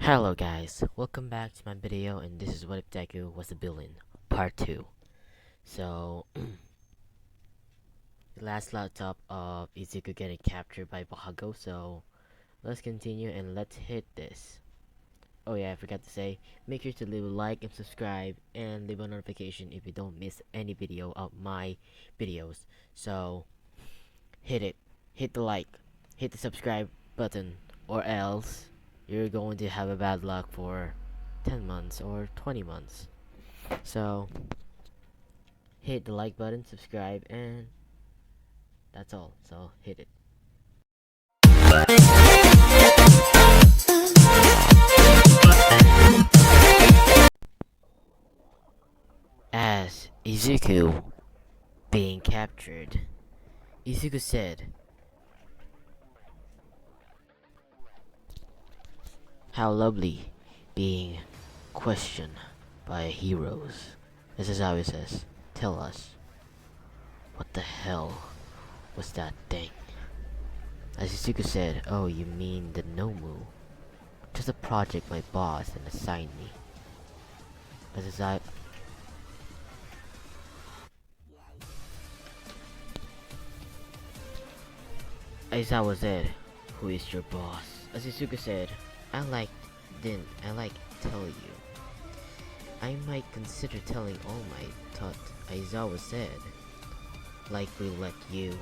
Hello guys, welcome back to my video, and this is what if Deku was a villain, part 2. So, the last laptop of Izuku getting captured by Bahago, so let's continue and let's hit this. Oh yeah, I forgot to say, make sure to leave a like and subscribe, and leave a notification if you don't miss any video of my videos. So, hit it, hit the like, hit the subscribe button, or else you're going to have a bad luck for 10 months or 20 months. So, hit the like button, subscribe, and that's all. So, hit it. As Izuku being captured, Izuku said, "How lovely being questioned by heroes." This is how he says, "Tell us, what the hell was that thing?" As Izuku said, "Oh, you mean the Nomu? Just a project my boss and assigned me." As I Aizawa said, "Who is your boss?" As Izuku said, I like tell you. I might consider telling All Might," thought Aizawa said. "Like we let you."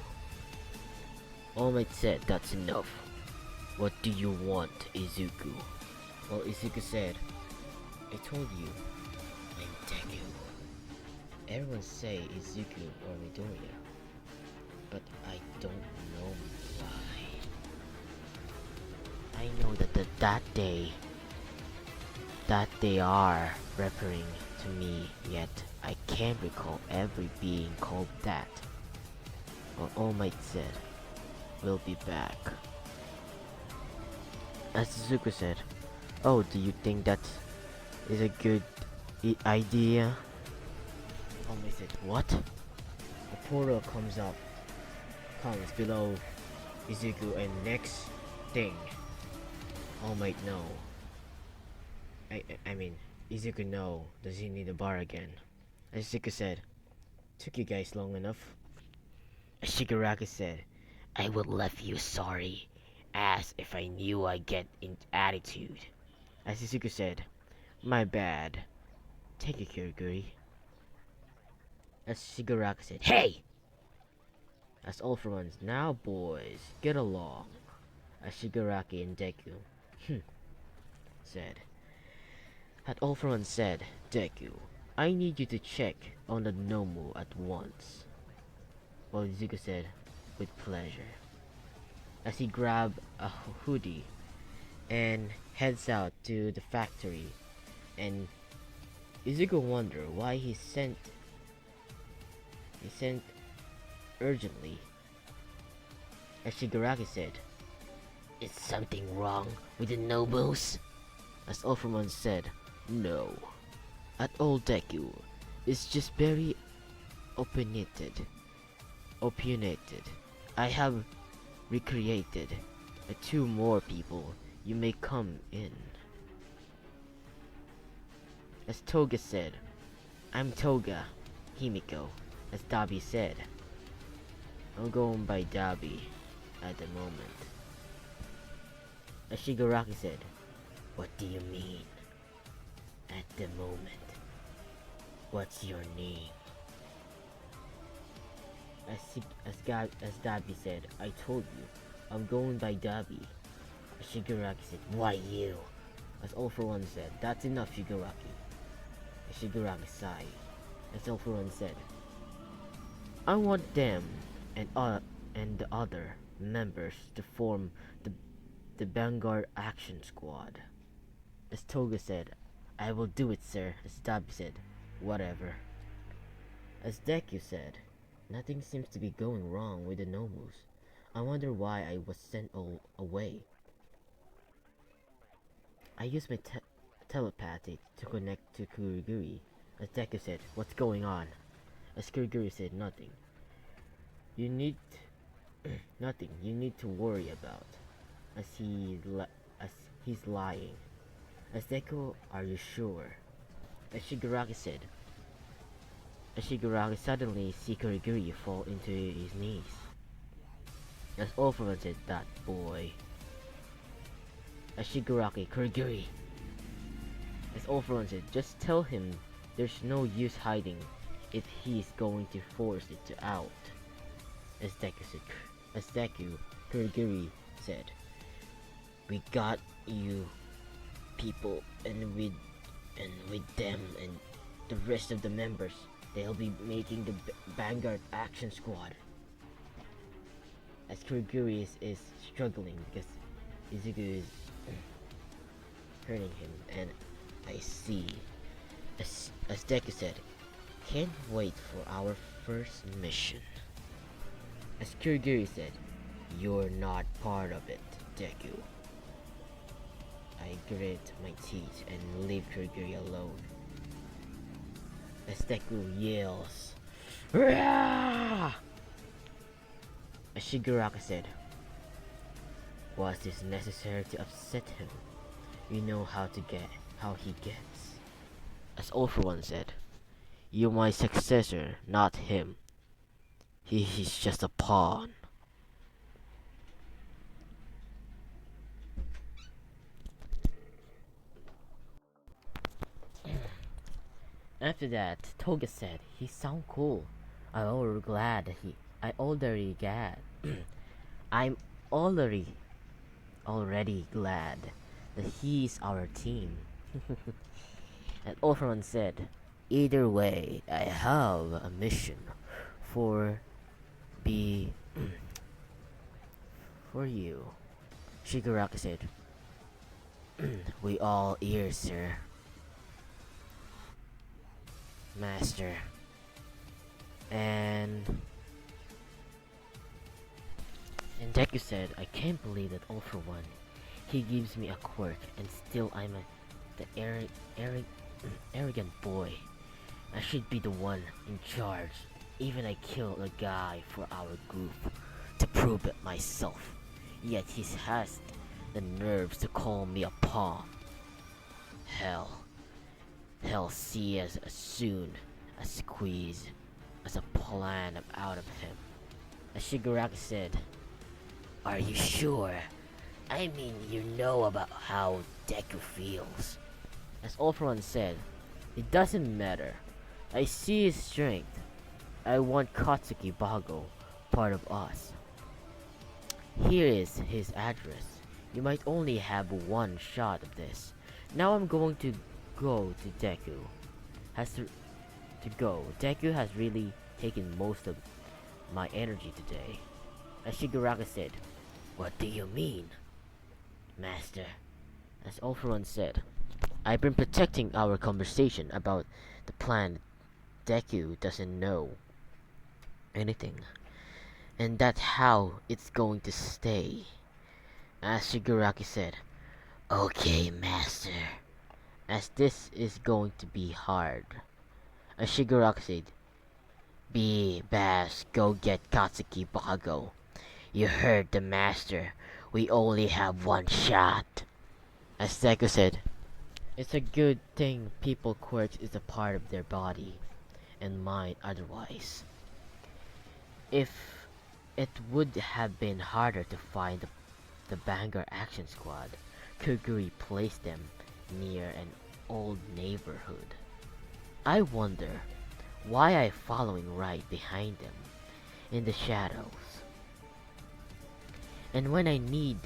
All Might said, "That's enough. What do you want, Izuku?" Well, Izuku said, "I told you, I'm Deku." Everyone say Izuku or Midoriya, but I don't know why. I know that they are referring to me, yet I can't recall ever being called that. Well, All Might said, "We'll be back." As Suzuka said, "Oh, do you think that is a good idea?" All Might said, "What?" A portal comes below Izuku, and next thing, All Might know. I mean, Izuku know. Does he need a bar again? As Izuku said, "Took you guys long enough." As Shigaraki said, "I would left you sorry, as if I knew I get in attitude." As Izuku said, "My bad. Take it, Kiriguri." As Shigaraki said, "Hey!" As all for once, "Now boys, get along." As Shigaraki and Deku said, had all for once said, "Deku, I need you to check on the Nomu at once." While Izuku said, "With pleasure." As he grabbed a hoodie and heads out to the factory, and Izuku wondered why he sent urgently. As Shigaraki said, "Is something wrong with the Nobus?" As Ultraman said, "No. At all, Deku is just very opinionated. Opinionated. I have recreated two more people. You may come in." As Toga said, "I'm Toga, Himiko." As Dabi said, "I'm going by Dabi at the moment." As Shigaraki said, "What do you mean, at the moment? What's your name?" As Dabi said, "I told you, I'm going by Dabi." As Shigaraki said, "Why you?" As All For One said, "That's enough, Shigaraki." As Shigaraki sighed. As All For One said, "I want them and the other members to form the Vanguard Action Squad." As Toga said, "I will do it, sir." As Dabi said, "Whatever." As Deku said, "Nothing seems to be going wrong with the Nomus. I wonder why I was sent away. I used my telepathy to connect to Kuriguri." As Deku said, "What's going on?" As Kuriguri said, "Nothing. You need nothing you need to worry about." As he's lying. As Deku, are you sure? As Shigaraki said. As Shigaraki suddenly see Kurigiri fall into his knees. As all for one said, that boy. As Shigaraki, Kurigiri. As all for one said, just tell him there's no use hiding if he's going to force it out. As Deku, Kurigiri said, we got you people, and with them and the rest of the members, they'll be making the Vanguard Action Squad. As Kurigiri is struggling because Izuku is hurting him, and I see, as Deku said, can't wait for our first mission. As Kurigiri said, you're not part of it, Deku. I grit my teeth and leave Kurigiri alone. As Deku yells, Rah! As Shigaraki said, was this necessary to upset him? You know how he gets. As All For One said, you're my successor, not him. He's just a pawn. After that, Toga said, he sound cool. I'm already glad that I'm already glad that he's our team. And Ultraman said, either way, I have a mission for for you. Shigaraki said, we all ears, sir. Master. And Deku said, I can't believe that all for one. He gives me a quirk and still I'm the arrogant boy. I should be the one in charge. Even I killed a guy for our group to prove it myself. Yet he has the nerves to call me a pawn. Hell see as soon as squeeze as a plan out of him. As Shigaraki said, are you sure? I mean, you know about how Deku feels. As All For One said, it doesn't matter. I see his strength. I want Katsuki Bago part of us. Here is his address. You might only have one shot of this. Now I'm going to go to Deku. Deku has really taken most of my energy today. As Shigaraki said, what do you mean, Master? As All For One said, I've been protecting our conversation about the plan. Deku doesn't know anything, and that's how it's going to stay. As Shigaraki said, okay, Master, as this is going to be hard. As Shigaraki said, Bash, go get Katsuki Bago. You heard the Master. We only have one shot. As Deku said, it's a good thing people quirks is a part of their body and mind otherwise. If it would have been harder to find the Vanguard Action Squad, Kuguri placed them near an old neighborhood. I wonder why I following right behind them in the shadows. And when I need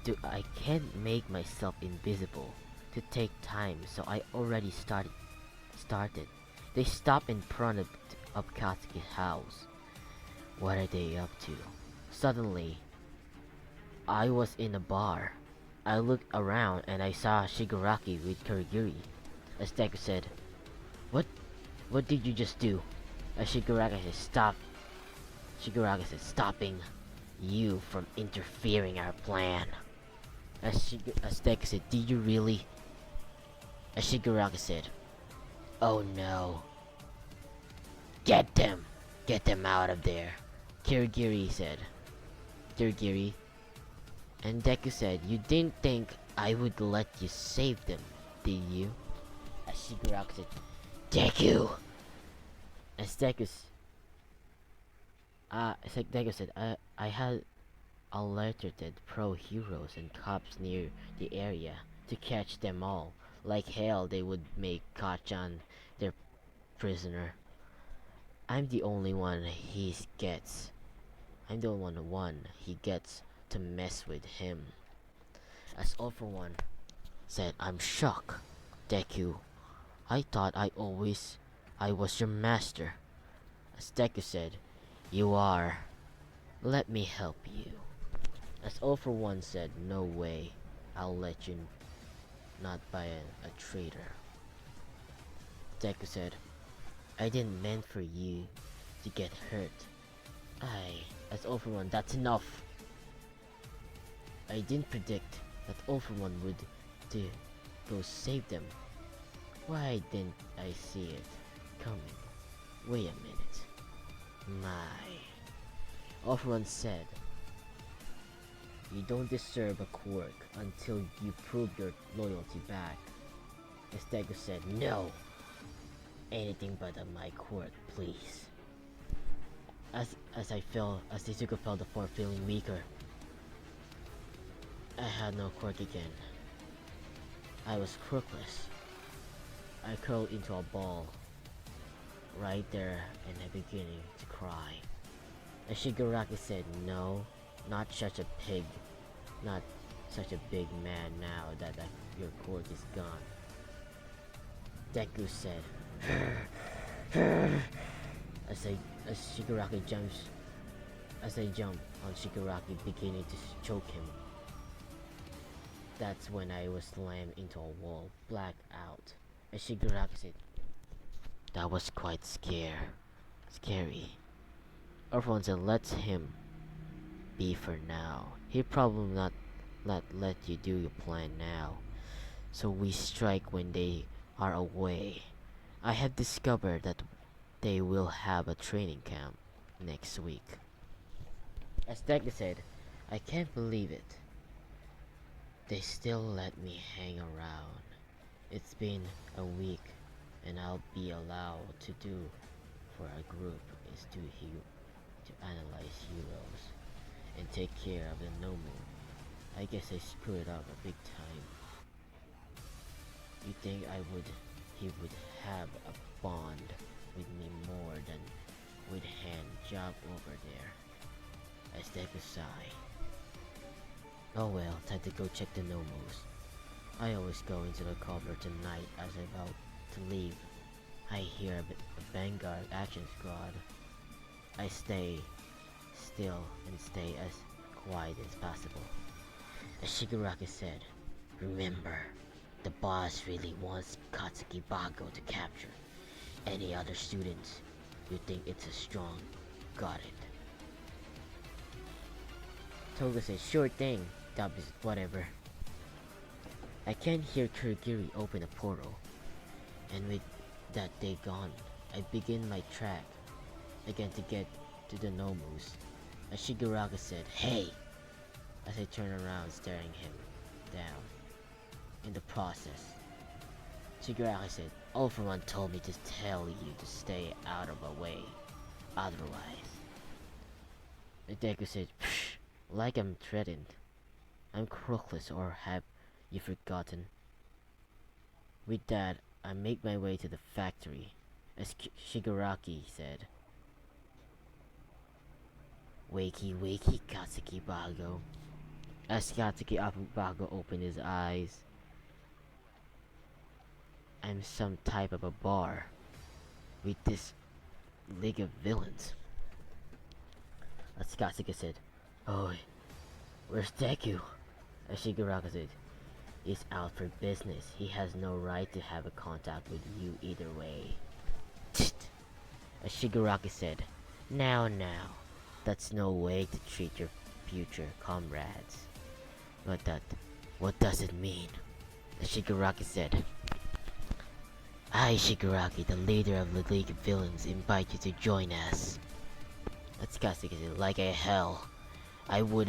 to, I can't make myself invisible to take time, so I already started. They stopped in front of Katsuki's house. What are they up to? Suddenly, I was in a bar. I looked around and I saw Shigaraki with Kurigiri. As Deku said, What did you just do? As Shigaraki said, stop. Shigaraki said, stopping you from interfering our plan. As Deku said, did you really? As Shigaraki said, oh no. Get them out of there. Kirigiri said. Kirigiri And Deku said, "You didn't think I would let you save them, did you?" As Shigaraki said, "Deku!" As Deku said, I had alerted pro heroes and cops near the area to catch them all. Like hell, they would make Kachan their prisoner. I'm the only one he gets. I'm the only one he gets to mess with him." As All For One said, "I'm shocked, Deku. I thought I was your master." As Deku said, "You are. Let me help you." As All For One said, "No way. I'll let you not by a traitor." Deku said, "I didn't mean for you to get hurt." As All For One, "That's enough. I didn't predict that All For One would to go save them. Why didn't I see it coming? Wait a minute. My." All For One said, "You don't deserve a quirk until you prove your loyalty back." As Deku said, "No! Anything but my quirk, please." As Izuku felt the form feeling weaker, I had no quirk again. I was quirkless. I curled into a ball right there and I beginning to cry. As Shigaraki said, "No, not such a pig. Not such a big man now that your quirk is gone." Deku said, as Shigaraki jumps, as I jump on Shigaraki, beginning to choke him. That's when I was slammed into a wall, blacked out. As Shigaraki said, "That was quite scary." Everyone said, "Let him be for now. He'll probably not let you do your plan now. So we strike when they are away. I have discovered that they will have a training camp next week." As Deku said, "I can't believe it. They still let me hang around. It's been a week and I'll be allowed to do for a group is to analyze heroes and take care of the Nomu. I guess I screwed up a big time. You think he would have a bond with me more than with hand job over there." As Deku sighed. "Oh well, time to go check the Nomus. I always go into the cover tonight as I'm about to leave. I hear a Vanguard action squad. I stay still and stay as quiet as possible." As Shigaraki said, "Remember, the boss really wants Katsuki Bago to capture. Any other students you think it's a strong, got it." Toga said, "Sure thing, whatever." I can hear Kurogiri open a portal, and with that day gone, I begin my track again to get to the Nomus. As Shigaraki said, "Hey!" as I turn around staring him down. In the process, Shigaraki said, "All For One told me to tell you to stay out of my way, otherwise." Deku said, "Psh, like I'm threatened. I'm crookless, or have you forgotten?" With that, I make my way to the factory. As Shigaraki said, "Wakey wakey, Katsuki Bago." As Katsuki Bago opened his eyes, "I'm some type of a bar with this league of villains." As Katsuki said, "Oh, where's Deku?" As Shigaraki said, "He's out for business. He has no right to have a contact with you either way." As Shigaraki said, Now, that's no way to treat your future comrades." What does it mean?" As Shigaraki said, "I, Shigaraki, the leader of the League of Villains, invite you to join us." As Katsuki said, "Like a hell. I would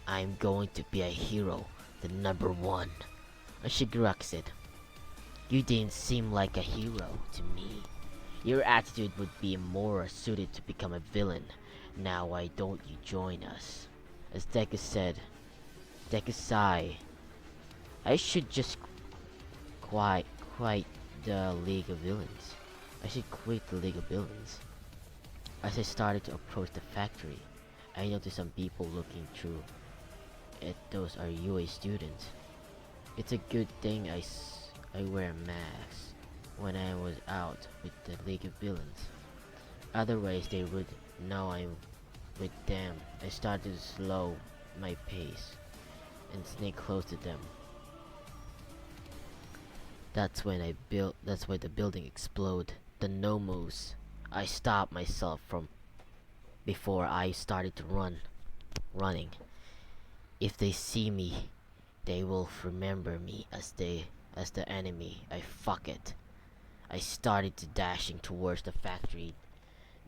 I'm going to be a hero, the number one. Shigaraki said, you didn't seem like a hero to me. Your attitude would be more suited to become a villain. Now why don't you join us? As Deku said, Deku sighed. I should just quite quite the League of Villains. I should quit the League of Villains. As I started to approach the factory, I noticed some people looking through it. Those are UA students. It's a good thing I wear a mask when I was out with the League of Villains. Otherwise they would know I'm with them. I started to slow my pace and sneak close to them. That's why the building exploded. The Nomos. I stopped myself from before I started to running. If they see me, they will remember me as the enemy. I fuck it. I started to dashing towards the factory.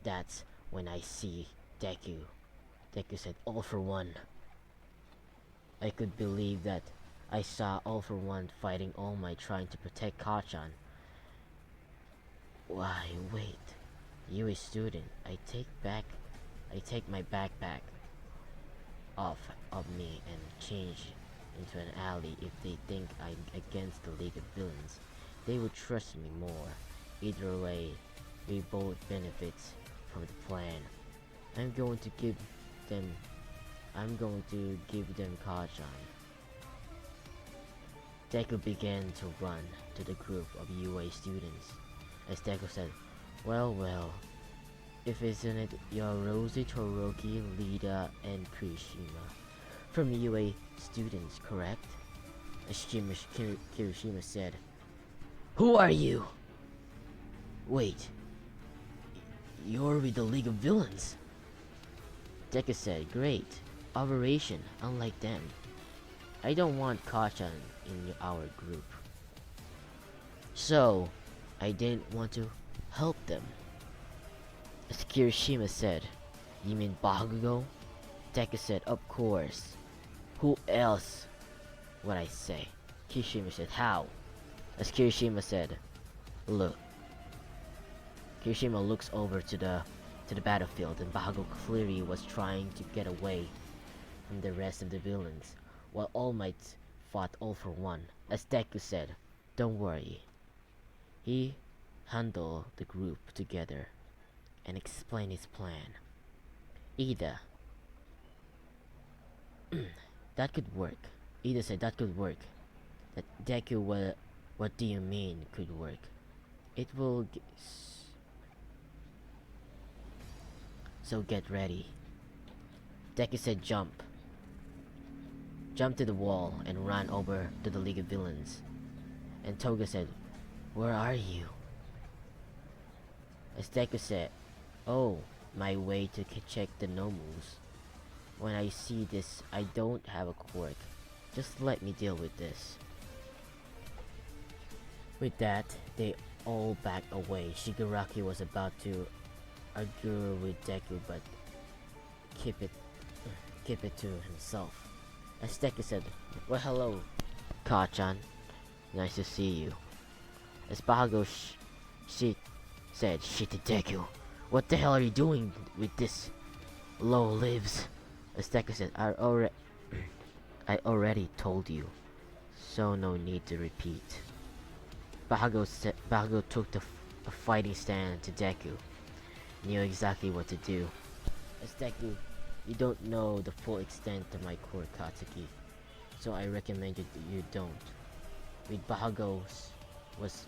That's when I see Deku. Deku said, "All for one." I could believe that I saw All for One fighting All Might trying to protect Kachan. Why, wait. You a student. I take my backpack off of me and change into an alley. If they think I'm against the League of Villains, they would trust me more. Either way, we both benefits from the plan. I'm going to give them Kachan. Deku began to run to the group of UA students. As Deku said, well, if isn't it Yaroshi, Toroki, Lida, and Kirishima from UA students, correct? As Kirishima said, who are you? Wait, you're with the League of Villains. Deku said, great, operation, unlike them. I don't want Kachan in our group. So, I didn't want to help them. As Kirishima said, you mean Bakugo? Deku said, of course. Who else would I say? Kirishima said, how? As Kirishima said, look. Kirishima looks over to the battlefield, and Bakugo clearly was trying to get away from the rest of the villains, while All Might fought All for One. As Deku said, don't worry. He handled the group together and explained his plan. Ida, that could work. Ida said that could work. That Deku, what do you mean could work? It will so get ready. Deku said jump. Jump to the wall and ran over to the League of Villains. And Toga said, where are you? As Deku said, oh, my way to check the Nomus. When I see this, I don't have a quirk. Just let me deal with this. With that, they all backed away. Shigaraki was about to argue with Deku, but keep it to himself. As Deku said, well, hello, Kachan. Nice to see you. As Bakugo she said, shit to Deku. What the hell are you doing with this low lives? As Deku said, I already told you, so no need to repeat. Bakugo took a fighting stand to Deku. Knew exactly what to do. As Deku, you don't know the full extent of my core Katsuki, so I recommend you don't. With Bakugo was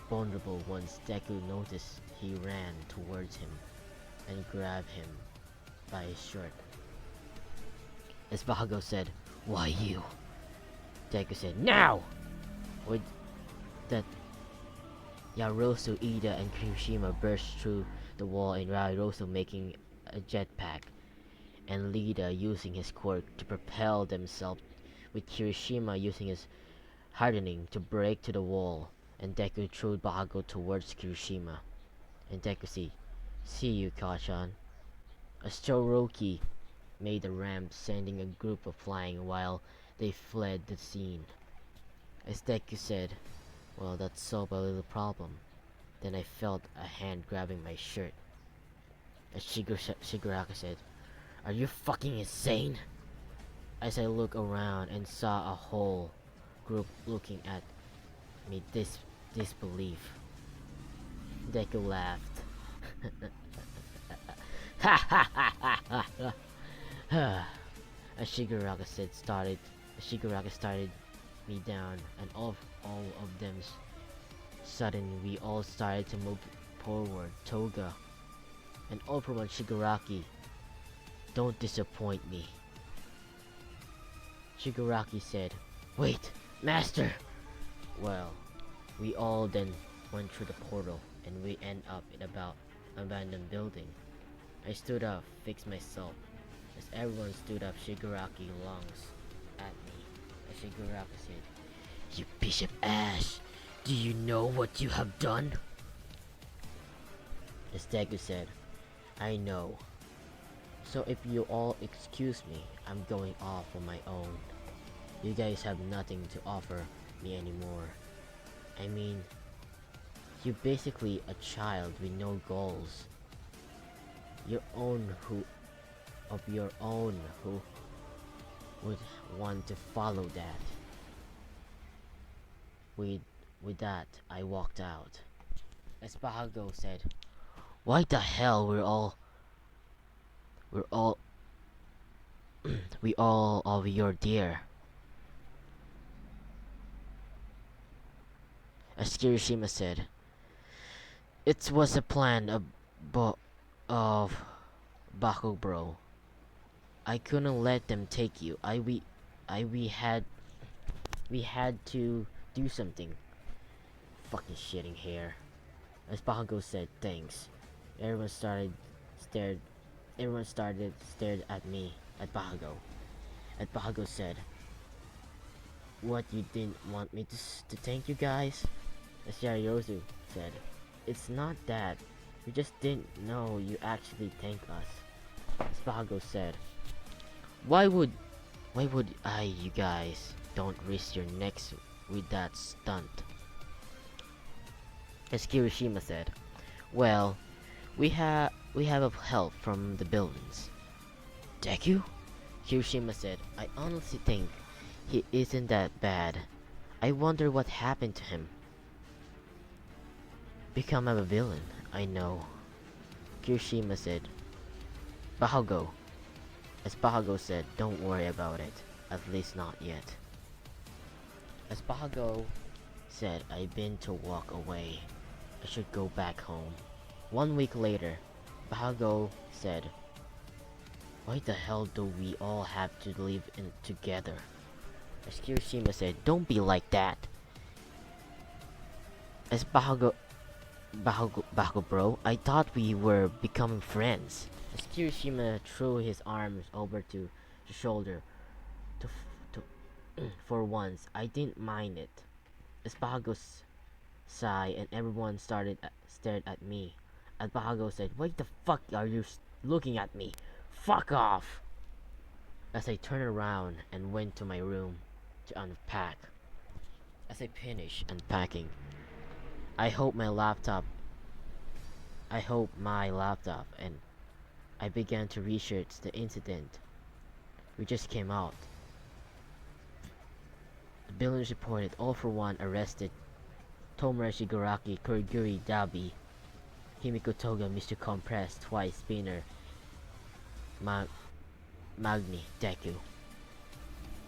vulnerable once Deku noticed he ran towards him and grabbed him by his shirt. As Bakugo said, why you? Deku said, now! With that, Yarosu, Ida, and Kirishima burst through the wall, and Yarosu making a jetpack, and Lida using his quirk to propel themselves, with Kirishima using his hardening to break to the wall, and Deku threw Bakugo towards Kirishima. And Deku see you, Kachan. As Toroki made a ramp, sending a group of flying while they fled the scene. As Deku said, well, that solved a little problem. Then I felt a hand grabbing my shirt. As Shigaraka said, "Are you fucking insane?" As I looked around and saw a whole group looking at me disbelief. Deku laughed. Ha ha ha ha ha. As Shigaraka started me down, and all of them suddenly we all started to move forward. Toga and Ultraman Shigaraki, don't disappoint me. Shigaraki said, "Wait, Master!" Well, we all then went through the portal, and we end up in about abandoned building. I stood up, fixed myself. As everyone stood up, Shigaraki lunged at me. As Shigaraki said, "You piece of ass! Do you know what you have done?" As Deku said, "I know. So if you all excuse me, I'm going off on my own. You guys have nothing to offer me anymore. I mean, you're basically a child with no goals. Your own who would want to follow that." With that, I walked out. As Bahago said, "Why the hell we're all we all of your dear?" As Kirishima said, "It was a plan of Baku, bro. I couldn't let them take you. We had to do something." Fucking shitting hair. As Bakugo said, "Thanks." Everyone stared stared at me, at Bakugo. And Bakugo said, "What, you didn't want me to thank you guys?" As Yariyozu said, "It's not that. We just didn't know you actually thank us." As Bakugo said, Why would you guys don't risk your necks with that stunt?" As Kirishima said, "Well, we have help from the villains." "Deku?" Kirishima said, "I honestly think he isn't that bad. I wonder what happened to him." "Become a villain, I know." Kirishima said, "Bahago." As Bahago said, "Don't worry about it. At least not yet." As Bahago said, "I've been to walk away. I should go back home." 1 week later, Bahago said, "Why the hell do we all have to live together?" As Kirishima said, "Don't be like that." As Bahago bro, I thought we were becoming friends. As Kirishima threw his arms over to the shoulder, to, for once, I didn't mind it. As Bahago sighed and everyone stared at me. As Bahago said, "Why the fuck are you looking at me? Fuck off!" As I turned around and went to my room to unpack. As I finished unpacking, I hope my laptop and I began to research the incident. We just came out. The villains reported All for One arrested Tomura Shigaraki, Kuriguri Dabi, Himiko Toga, Mr. Compress, Twice, Spinner, Magni, Deku.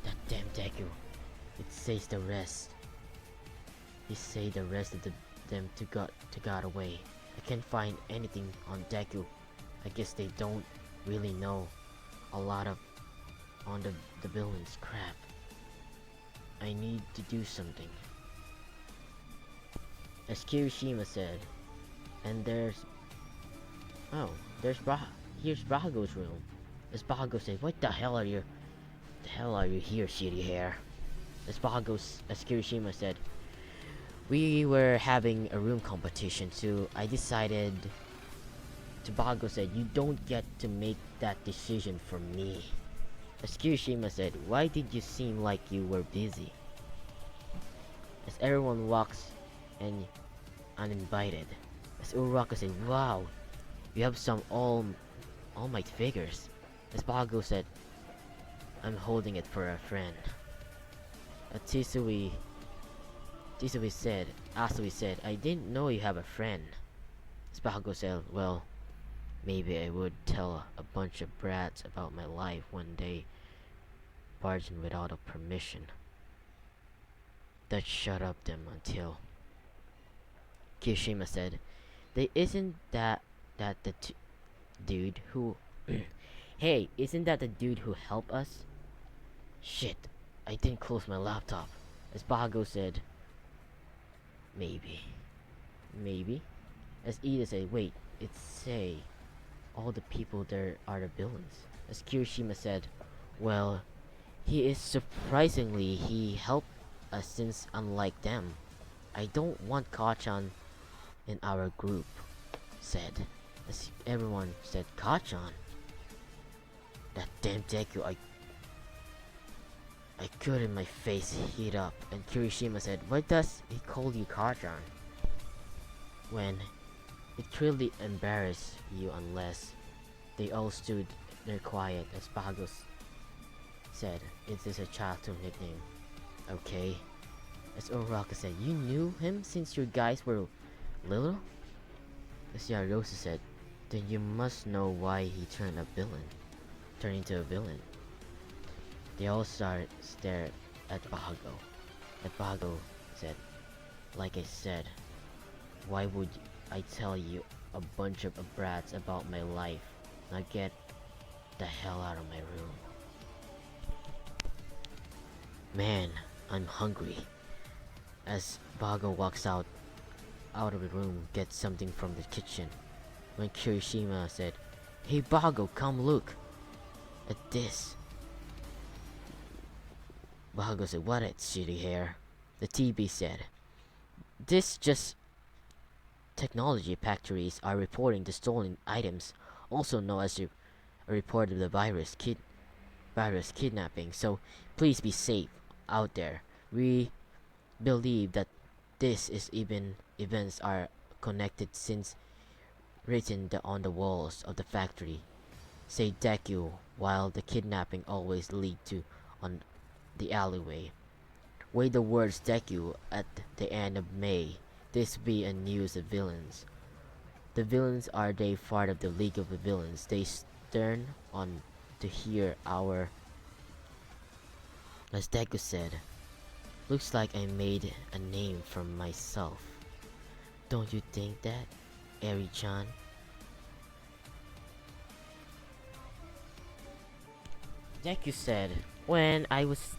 That damn Deku. It says the rest. He say the rest of them got away. I can't find anything on Deku. I guess they don't really know a lot on the villains. Crap. I need to do something. As Kirishima said, and here's Bahago's room. As Bahago said, "What the hell are you here, shitty hair?" As Kirishima said, "We were having a room competition, so I decided Tobacco said, "You don't get to make that decision for me." As Kirishima said, "Why did you seem like you were busy?" As everyone walks and uninvited. As Uraraka said, "Wow, you have some all might figures." As Bago said, "I'm holding it for a friend." Tisui said, Asui said, "I didn't know you have a friend." As Bago said, "Well, maybe I would tell a bunch of brats about my life when they barge in without a permission. That shut up them until." Kirishima said, "They isn't that the dude who hey, isn't that the dude who helped us?" Shit, I didn't close my laptop. As Bago said, "Maybe." Maybe? As Ida said, "Wait, it's say all the people there are the villains." As Kirishima said, "Well, he is surprisingly he helped us since unlike them. I don't want Kachan in our group," said. As everyone said, "Kachan? That damn deku, I could in my face heat up." And Kirishima said, "Why does he call you Kachan when it clearly embarrassed you?" Unless they all stood there quiet. As Pagos said, "It is a childhood nickname, okay?" As Uraraka said, "You knew him since you guys were little?" As Yarosa said, "Then you must know why he turned into a villain." They all stared at Bago. And Bago said, "Like I said, why would I tell you a bunch of brats about my life? Now get the hell out of my room." "Man, I'm hungry." As Bago walks out of the room, gets something from the kitchen. When Kirishima said, "Hey Bago, come look at this." Bago said, "What it, shitty hair?" The TB said, "This just technology factories are reporting the stolen items, also known as a report of the virus kidnapping, so please be safe out there. We believe that this is even events are connected since written on the walls of the factory say deku, while the kidnapping always lead to on the alleyway. Way the words deku at the end of May. This be a news of villains. The villains are they part of the League of the Villains. They stern on to hear our." As Deku said, "Looks like I made a name for myself. Don't you think that, Eri-chan?" Deku said, when I was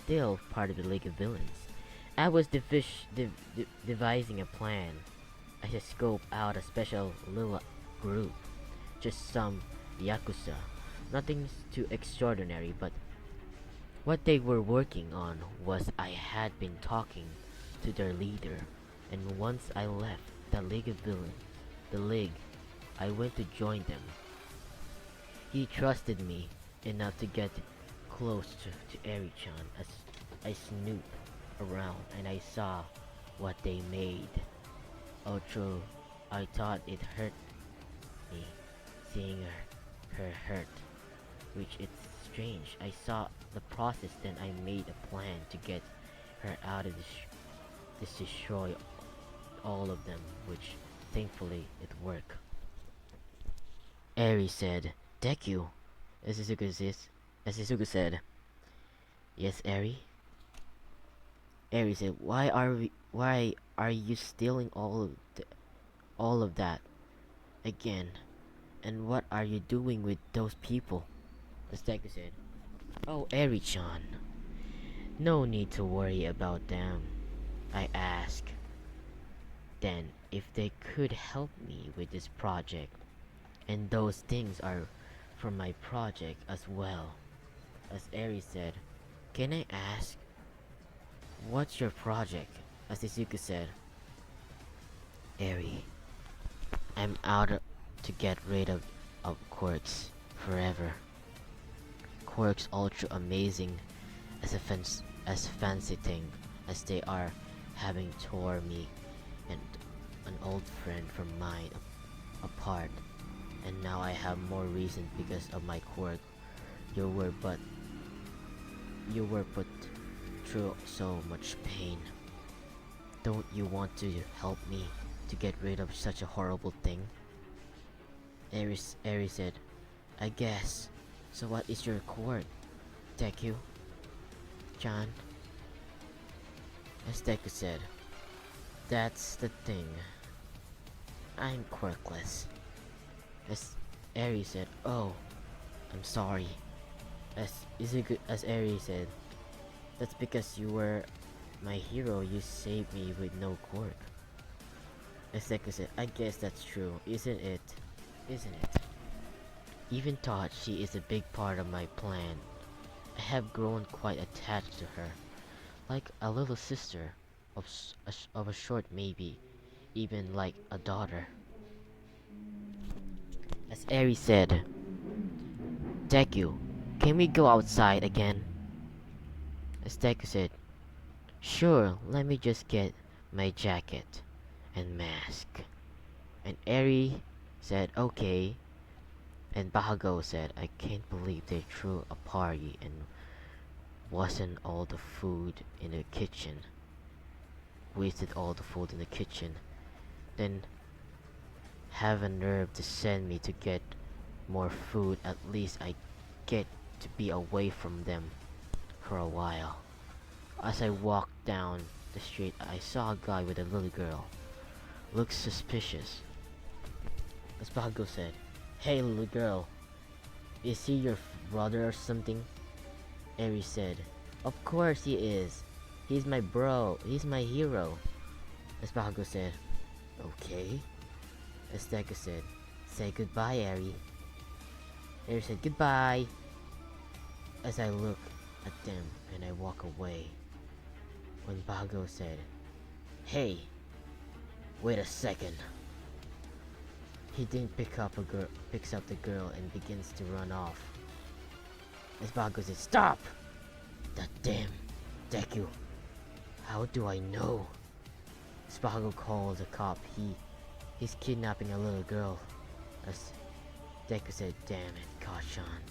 still part of the League of Villains, I was devising a plan. I should scope out a special little group, just some yakuza. Nothing too extraordinary, but what they were working on was I had been talking to their leader, and once I left the League of Villains, the League, I went to join them. He trusted me enough to get close to Eri-chan as I snooped around and I saw what they made. Although I thought it hurt me seeing her hurt, which it's strange. I saw the process, then I made a plan to get her out of this destroy all of them, which thankfully it worked." Eri said, "Deku." As Izuku said, "Yes, Eri?" Eri said, why are you stealing all of that again? And what are you doing with those people?" As Deku said, "Oh, Eri-chan, no need to worry about them. I asked then if they could help me with this project, and those things are for my project as well." As Eri said, "Can I ask, what's your project?" As Izuku said, "Eri, I'm to get rid of quirks forever. Quirks ultra amazing as fancy thing as they are, having tore me and an old friend from mine apart, and now I have more reason because of my quirk. You were but you were put through so much pain. Don't you want to help me to get rid of such a horrible thing? Aries said, I guess. So what is your quirk, Deku? Chan? As Deku said, that's the thing. I'm quirkless. As Aries said, oh, I'm sorry. As Aries said, that's because you were my hero. You saved me with no quirk. As Deku said, I guess that's true, isn't it? Isn't it? Even thought she is a big part of my plan. I have grown quite attached to her, like a little sister, of a short maybe, even like a daughter. As Aries said, Deku, can we go outside again? As Deku said, sure, let me just get my jacket and mask. And Eri said, okay. And Bahago said, I can't believe they threw a party and wasn't all the food in the kitchen. Wasted all the food in the kitchen. Then have a nerve to send me to get more food. At least I get to be away from them for a while. As I walked down the street, I saw a guy with a little girl. Looks suspicious. As Bahago said, hey little girl, is he your brother or something? Eri said, of course he is. He's my bro. He's my hero. As Bahago said, okay. As Deku said, say goodbye, Eri. Eri said goodbye. As I look at them and I walk away, when Bahago said, hey, wait a second. He didn't picks up the girl and begins to run off. As Bahago said, stop! That damn Deku. How do I know? As Bahago called the cop, he's kidnapping a little girl. As Deku said, damn it, Kachan.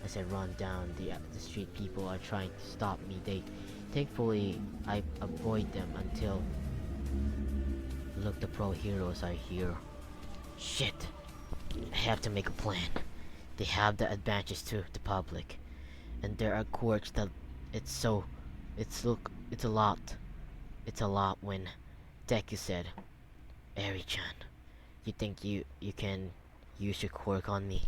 As I run down the street, people are trying to stop me. Thankfully, I avoid them until, look, the pro heroes are here. Shit, I have to make a plan. They have the advantage to the public, and there are quirks that it's a lot. When Deku said, Eri-chan, you think you can use your quirk on me?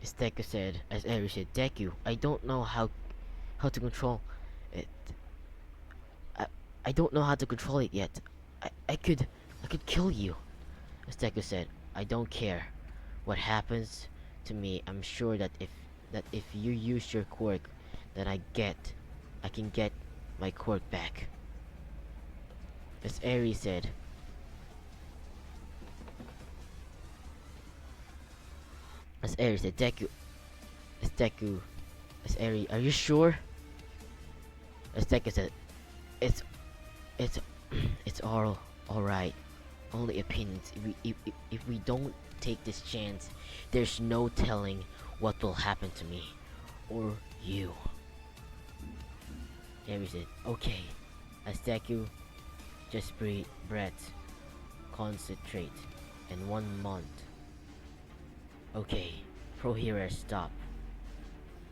As Deku said, as Eri said, Deku, I don't know how to control it. I don't know how to control it yet. I could kill you. As Deku said, I don't care what happens to me. I'm sure that if you use your quirk, then I can get my quirk back. As Eri said, Deku, as Eri, are you sure? As Deku said, it's it's all right. Only opinions. If we don't take this chance, there's no telling what will happen to me or you. Eri said, okay. As Deku, just breath, concentrate, and 1 month. Okay, Pro Hero stop.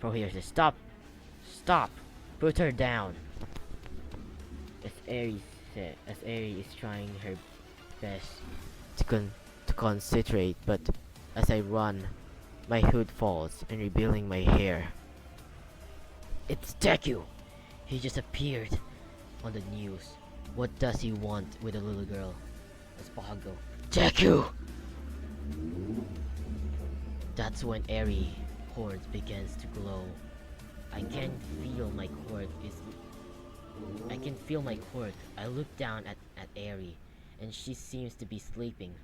Pro Hero says, stop, put her down. As Eri is trying her best to concentrate, but as I run, my hood falls and revealing my hair. It's Deku! He just appeared on the news. What does he want with a little girl? As Bahago, Deku! That's when Eri horns begins to glow. I can feel my quirk. I look down at Eri, and she seems to be sleeping.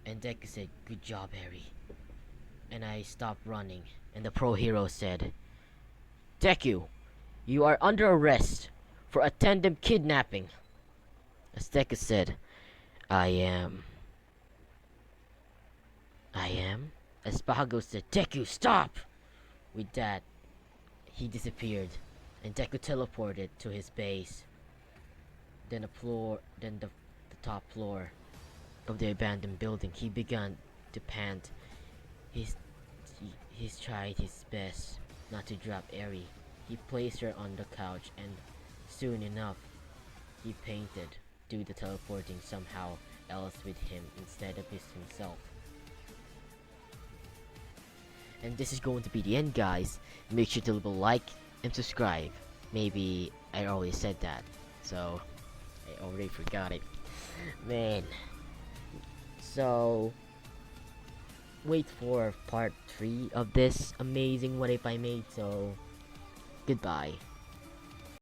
And Deku said, "Good job, Harry." And I stopped running. And the pro hero said, "Deku, you are under arrest for attempted kidnapping." As Deku said, "I am." "I am?" As Bahago said, "Deku, stop!" With that, he disappeared, and Deku teleported to his base. Then the top floor of the abandoned building, he began to pant. He's, he's tried his best not to drop Eri. He placed her on the couch, and soon enough, he painted, due to teleporting somehow else with him instead of himself. And this is going to be the end, guys. Make sure to leave a like and subscribe. Maybe I already said that, so I already forgot it. Man. So wait for part 3 of this amazing What If I Made. So goodbye.